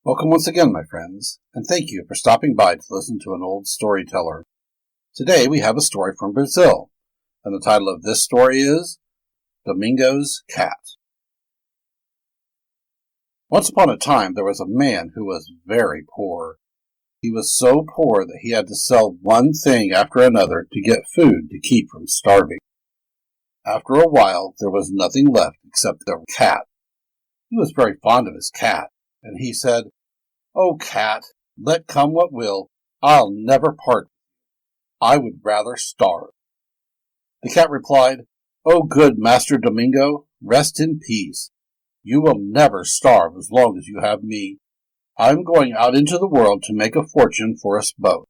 Welcome once again, my friends, and thank you for stopping by to listen to an old storyteller. Today we have a story from Brazil, and the title of this story is Domingo's Cat. Once upon a time there was a man who was very poor. He was so poor that he had to sell one thing after another to get food to keep from starving. After a while there was nothing left except the cat. He was very fond of his cat, and he said, "Oh, cat, let come what will, I'll never part with you. I would rather starve." The cat replied, "Oh, good Master Domingo, rest in peace. You will never starve as long as you have me. I'm going out into the world to make a fortune for us both."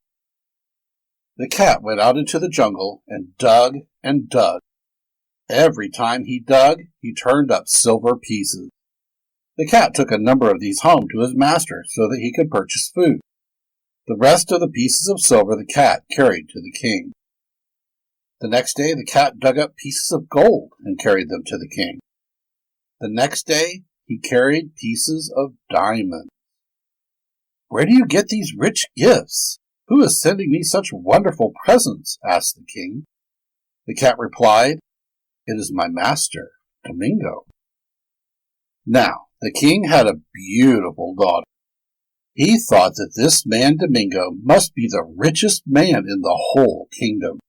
The cat went out into the jungle and dug and dug. Every time he dug, he turned up silver pieces. The cat took a number of these home to his master so that he could purchase food. The rest of the pieces of silver the cat carried to the king. The next day the cat dug up pieces of gold and carried them to the king. The next day he carried pieces of diamonds. "Where do you get these rich gifts? Who is sending me such wonderful presents?" asked the king. The cat replied, "It is my master, Domingo." Now, the king had a beautiful daughter. He thought that this man Domingo must be the richest man in the whole kingdom.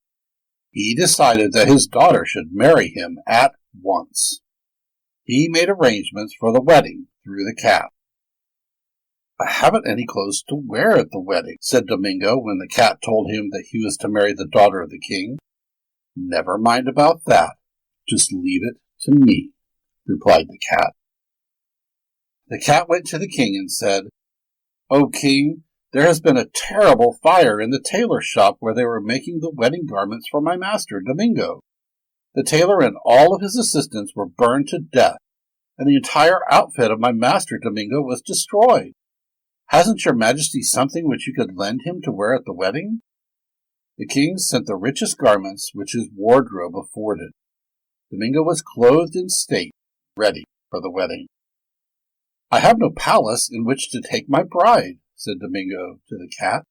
He decided that his daughter should marry him at once. He made arrangements for the wedding through the cat. "I haven't any clothes to wear at the wedding," said Domingo when the cat told him that he was to marry the daughter of the king. "Never mind about that. Just leave it to me," replied the cat. The cat went to the king and said, "O king, there has been a terrible fire in the tailor shop where they were making the wedding garments for my master, Domingo. The tailor and all of his assistants were burned to death, and the entire outfit of my master, Domingo, was destroyed. Hasn't your majesty something which you could lend him to wear at the wedding?" The king sent the richest garments which his wardrobe afforded. Domingo was clothed in state, ready for the wedding. "I have no palace in which to take my bride," said Domingo to the cat.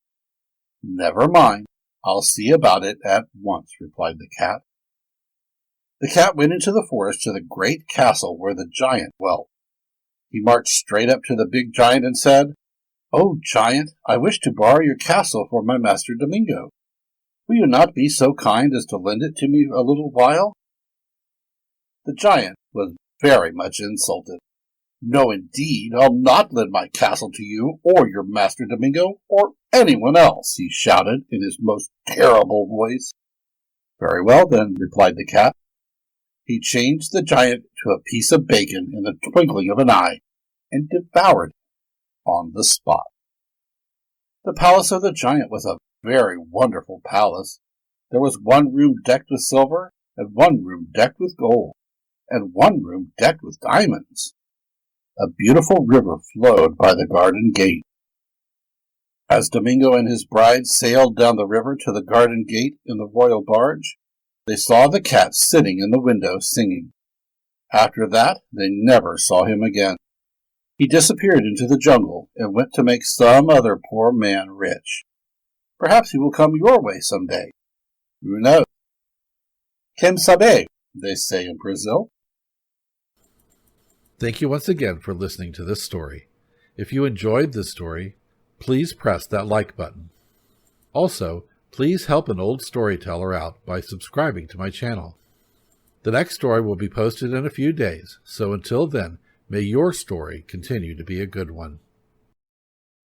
"Never mind, I'll see about it at once," replied the cat. The cat went into the forest to the great castle where the giant dwelt. He marched straight up to the big giant and said, "Oh, giant, I wish to borrow your castle for my master Domingo. Will you not be so kind as to lend it to me a little while?" The giant was very much insulted. "No, indeed, I'll not lend my castle to you or your master Domingo or anyone else," he shouted in his most terrible voice. "Very well, then," replied the cat. He changed the giant to a piece of bacon in the twinkling of an eye and devoured it on the spot. The palace of the giant was a very wonderful palace. There was one room decked with silver, and one room decked with gold, and one room decked with diamonds. A beautiful river flowed by the garden gate. As Domingo and his bride sailed down the river to the garden gate in the royal barge, they saw the cat sitting in the window singing. After that, they never saw him again. He disappeared into the jungle and went to make some other poor man rich. Perhaps he will come your way some day. Who knows? Quem sabe, they say in Brazil. Thank you once again for listening to this story. If you enjoyed this story, please press that like button. Also, please help an old storyteller out by subscribing to my channel. The next story will be posted in a few days, so until then, may your story continue to be a good one.